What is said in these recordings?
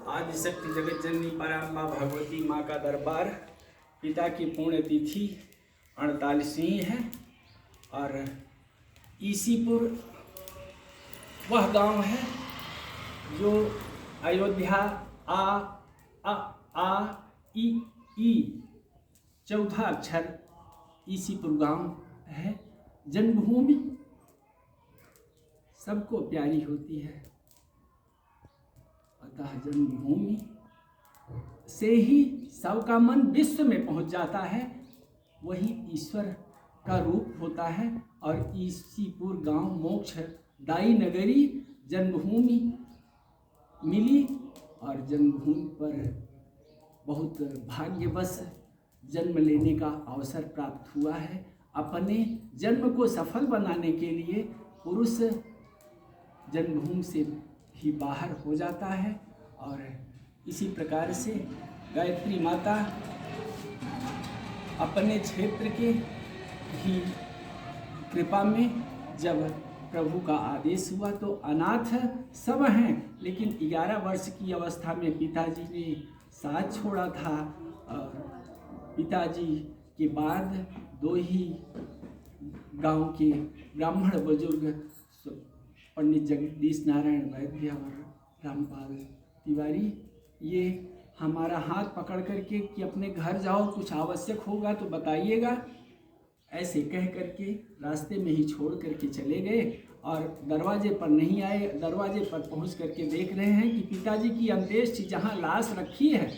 आदिशक्ति जगत जननी पराम्बा भगवती माँ का दरबार। पिता की पुण्यतिथि 48वीं है और ईसीपुर वह गांव है जो अयोध्या आ ई चौथा अक्षर ईसीपुर गांव है। जन्मभूमि सबको प्यारी होती है, अतः जन्मभूमि से ही सबका मन विश्व में पहुंच जाता है, वही ईश्वर का रूप होता है। और ईसीपुर गांव मोक्ष दाई नगरी जन्मभूमि मिली और जन्मभूमि पर बहुत भाग्यवश जन्म लेने का अवसर प्राप्त हुआ है। अपने जन्म को सफल बनाने के लिए पुरुष जन्मभूमि से ही बाहर हो जाता है और इसी प्रकार से गायत्री माता अपने क्षेत्र के ही कृपा में जब प्रभु का आदेश हुआ तो अनाथ सब हैं, लेकिन 11 वर्ष की अवस्था में पिताजी ने साथ छोड़ा था और पिताजी के बाद 2 ही गांव के ब्राह्मण बुजुर्ग पंडित जगदीश नारायण वैद्य और रामपाल तिवारी ये हमारा हाथ पकड़ करके कि अपने घर जाओ, कुछ आवश्यक होगा तो बताइएगा, ऐसे कह करके रास्ते में ही छोड़ करके चले गए और दरवाजे पर नहीं आए। दरवाजे पर पहुंच करके देख रहे हैं कि पिताजी की अंत्येष्टि जहां लाश रखी है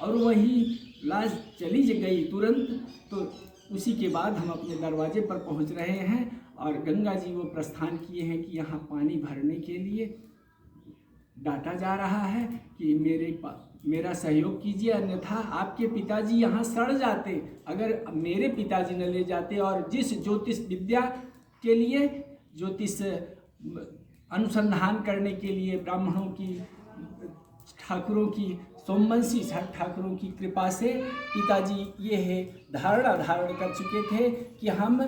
और वही लाश चली गई तुरंत, तो उसी के बाद हम अपने दरवाजे पर पहुंच रहे हैं और गंगा जी वो प्रस्थान किए हैं कि यहाँ पानी भरने के लिए डांटा जा रहा है कि मेरा सहयोग कीजिए, अन्यथा आपके पिताजी यहाँ सड़ जाते अगर मेरे पिताजी न ले जाते। और जिस ज्योतिष विद्या के लिए, ज्योतिष अनुसंधान करने के लिए ब्राह्मणों की, ठाकुरों की, सोमवंशी ठाकुरों की कृपा से पिताजी ये धारण कर चुके थे कि हम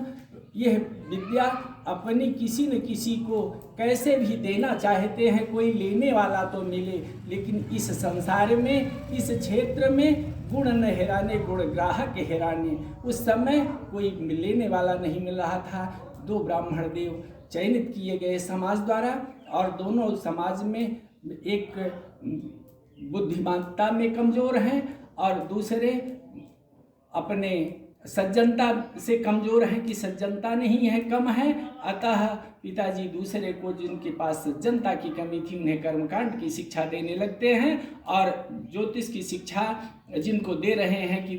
यह विद्या अपने किसी न किसी को कैसे भी देना चाहते हैं, कोई लेने वाला तो मिले, लेकिन इस संसार में, इस क्षेत्र में गुण न हेराने गुण ग्राहक हेराने। उस समय कोई लेने वाला नहीं मिल रहा था। 2 ब्राह्मण देव चयनित किए गए समाज द्वारा और दोनों समाज में एक बुद्धिमानता में कमज़ोर हैं और दूसरे अपने सज्जनता से कमज़ोर हैं कि सज्जनता नहीं है, कम है। अतः पिताजी दूसरे को, जिनके पास सज्जनता की कमी थी, उन्हें कर्मकांड की शिक्षा देने लगते हैं और ज्योतिष की शिक्षा जिनको दे रहे हैं कि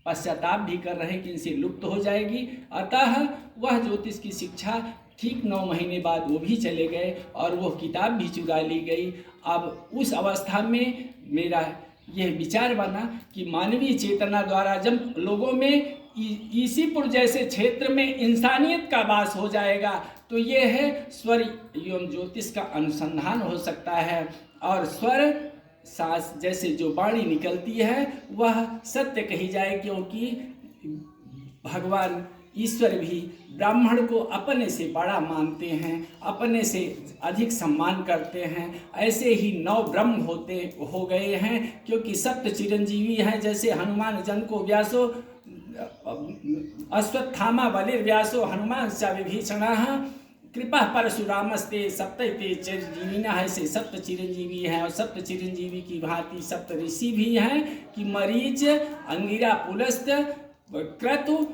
पश्चाताप भी कर रहे हैं कि इनसे लुप्त हो जाएगी। अतः वह ज्योतिष की शिक्षा ठीक 9 महीने बाद वो भी चले गए और वह किताब भी चुरा ली गई। अब उस अवस्था में मेरा यह विचार बना कि मानवीय चेतना द्वारा जब लोगों में ईसीपुर जैसे क्षेत्र में इंसानियत का वास हो जाएगा तो ये है स्वर एवं ज्योतिष का अनुसंधान हो सकता है। और स्वर सांस जैसे जो वाणी निकलती है वह सत्य कही जाए, क्योंकि भगवान ईश्वर भी ब्राह्मण को अपने से बड़ा मानते हैं, अपने से अधिक सम्मान करते हैं। ऐसे ही 9 ब्रह्म हो गए हैं, क्योंकि सप्त चिरंजीवी हैं। जैसे हनुमान जन को व्यासो अश्वत्थामा बलिर्व्यासो हनुमान च विभीषणः कृपा परशुरामस्ते सप्तते चिरंजीविनः। ऐसे सप्त चिरंजीवी हैं और सप्त चिरंजीवी की भांति सप्त ऋषि भी हैं कि मरीच, अंगिरा, पुलस्त, क्रतु,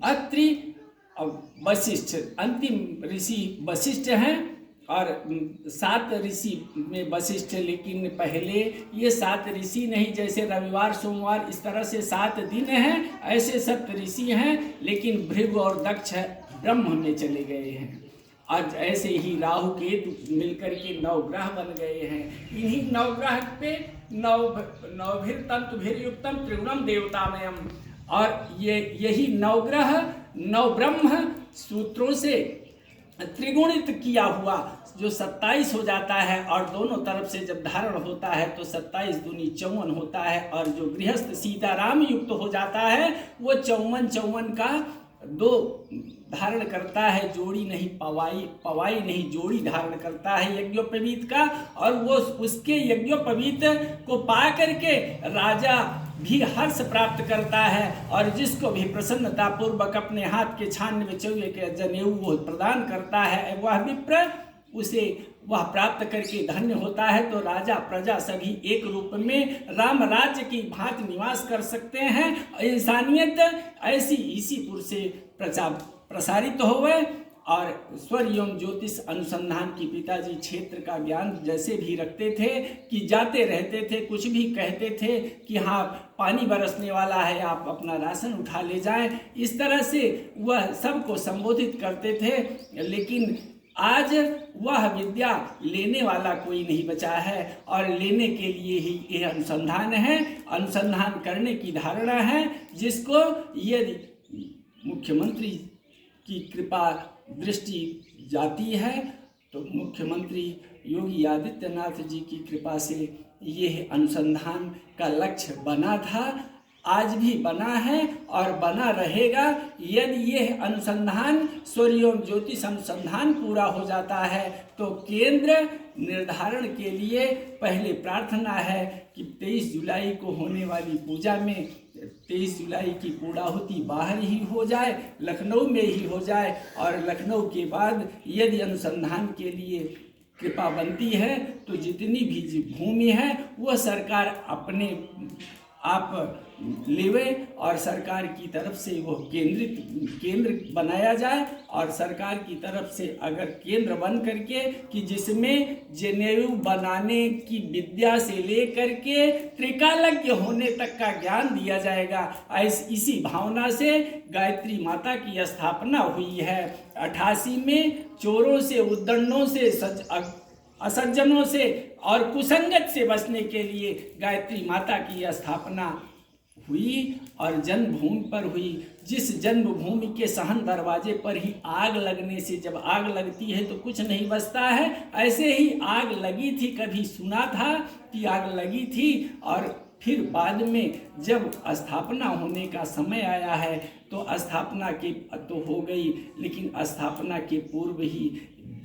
अत्रि और वशिष्ठ। अंतिम ऋषि वशिष्ठ हैं और 7 ऋषि में वशिष्ठ, लेकिन पहले ये 7 ऋषि नहीं, जैसे रविवार सोमवार इस तरह से 7 दिन हैं, ऐसे 7 ऋषि हैं, लेकिन भृगु और दक्ष ब्रह्म में चले गए हैं। आज ऐसे ही राहु केतु मिलकर के 9 ग्रह बन गए हैं। इन्हीं 9 ग्रह पे नवभिर्तंतुभिर्युक्तम त्रिगुणम देवतामयम, और यही 9 ग्रह 9 ब्रह्म सूत्रों से त्रिगुणित किया हुआ जो 27 हो जाता है, और दोनों तरफ से जब धारण होता है तो 27 दूनी 54 होता है, और जो गृहस्थ सीताराम युक्त हो जाता है वो 54 का 2 धारण करता है, जोड़ी नहीं पवाई नहीं जोड़ी धारण करता है यज्ञोपवीत का। और वो उसके यज्ञोपवीत को पा करके राजा भी हर्ष प्राप्त करता है, और जिसको भी प्रसन्नता पूर्वक अपने हाथ के छान में चौये के जनेऊ वो प्रदान करता है, वह विप्र उसे वह प्राप्त करके धन्य होता है। तो राजा प्रजा सभी एक रूप में राम राज्य की भांति निवास कर सकते हैं। इंसानियत ऐसी इसीपुर से प्रसारित होवे। और स्वर एवं ज्योतिष अनुसंधान की पिताजी क्षेत्र का ज्ञान जैसे भी रखते थे कि जाते रहते थे, कुछ भी कहते थे कि हाँ पानी बरसने वाला है, आप अपना राशन उठा ले जाएं, इस तरह से वह सबको संबोधित करते थे। लेकिन आज वह विद्या लेने वाला कोई नहीं बचा है, और लेने के लिए ही यह अनुसंधान है, अनुसंधान करने की धारणा है, जिसको यदि मुख्यमंत्री की कृपा दृष्टि जाती है तो मुख्यमंत्री योगी आदित्यनाथ जी की कृपा से यह अनुसंधान का लक्ष्य बना था, आज भी बना है और बना रहेगा। यदि यह अनुसंधान सूर्य एवं ज्योतिष अनुसंधान पूरा हो जाता है तो केंद्र निर्धारण के लिए पहले प्रार्थना है कि 23 जुलाई को होने वाली पूजा में 23 जुलाई की पूर्णाहुति बाहर ही हो जाए, लखनऊ में ही हो जाए, और लखनऊ के बाद यदि अनुसंधान के लिए कृपा बनती है तो जितनी भी भूमि है वह सरकार अपने आप लेवे, और सरकार की तरफ से वो केंद्र बनाया जाए, और सरकार की तरफ से अगर केंद्र बन करके कि जिसमें जनेऊ बनाने की विद्या से लेकर के त्रिकालज्ञ होने तक का ज्ञान दिया जाएगा। इसी भावना से गायत्री माता की स्थापना हुई है। 88 में चोरों से, उद्दंडों से, असज्जनों से और कुसंगत से बचने के लिए गायत्री माता की स्थापना हुई, और जन्मभूमि पर हुई। जिस जन्मभूमि के सहन दरवाजे पर ही आग लगने से, जब आग लगती है तो कुछ नहीं बचता है, ऐसे ही आग लगी थी, कभी सुना था कि आग लगी थी, और फिर बाद में जब स्थापना होने का समय आया है तो स्थापना के तो हो गई, लेकिन स्थापना के पूर्व ही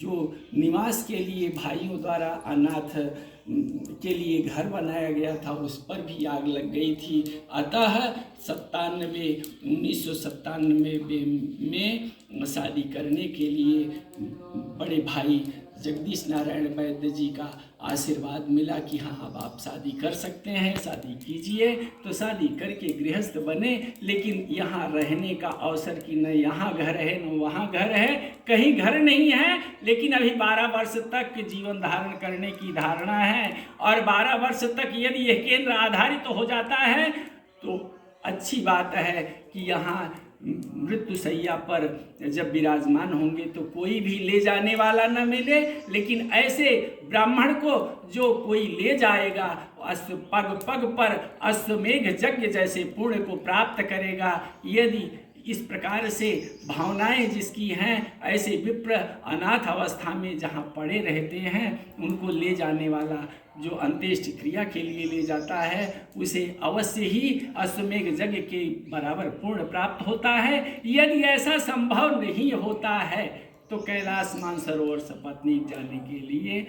जो निवास के लिए भाइयों द्वारा अनाथ के लिए घर बनाया गया था उस पर भी आग लग गई थी। अतः 1997 में शादी करने के लिए बड़े भाई जगदीश नारायण वैद्य जी का आशीर्वाद मिला कि हाँ अब आप शादी कर सकते हैं, शादी कीजिए। तो शादी करके गृहस्थ बने, लेकिन यहाँ रहने का अवसर कि न यहाँ घर है न वहाँ घर है, कहीं घर नहीं है, लेकिन अभी 12 वर्ष तक जीवन धारण करने की धारणा है। और 12 वर्ष तक यदि यह केंद्र आधारित हो जाता है तो अच्छी बात है कि यहाँ मृत्युशैया पर जब विराजमान होंगे तो कोई भी ले जाने वाला न मिले, लेकिन ऐसे ब्राह्मण को जो कोई ले जाएगा पग पग पर अश्वमेघ यज्ञ जैसे पुण्य को प्राप्त करेगा। यदि इस प्रकार से भावनाएं जिसकी हैं, ऐसे विप्र अनाथ अवस्था में जहाँ पड़े रहते हैं उनको ले जाने वाला जो अंत्येष्टि क्रिया के लिए ले जाता है उसे अवश्य ही अश्वमेघ यज्ञ के बराबर पुण्य प्राप्त होता है। यदि ऐसा संभव नहीं होता है तो कैलाश मानसरोवर सपत्नीक जाने के लिए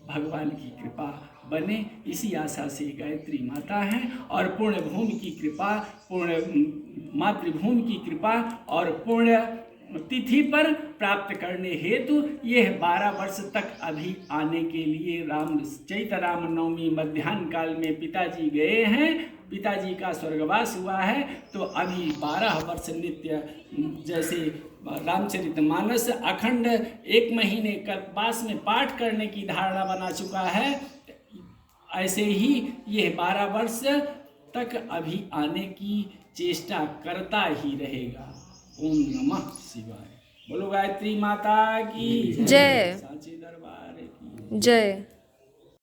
भगवान की कृपा बने, इसी आशा से गायत्री माता हैं। और पुण्य भूमि की कृपा, पुण्य मातृभूमि की कृपा और पुण्य तिथि पर प्राप्त करने हेतु यह 12 वर्ष तक अभी आने के लिए चैतराम नवमी मध्याह्न काल में पिताजी गए हैं, पिताजी का स्वर्गवास हुआ है। तो अभी 12 वर्ष नित्य जैसे रामचरितमानस अखंड 1 महीने कल्पवास में पाठ करने की धारणा बना चुका है, ऐसे ही यह 12 वर्ष तक अभी आने की चेष्टा करता ही रहेगा। ओम नमः शिवाय। बोलो गायत्री माता की जय, साचे दरबार की जय।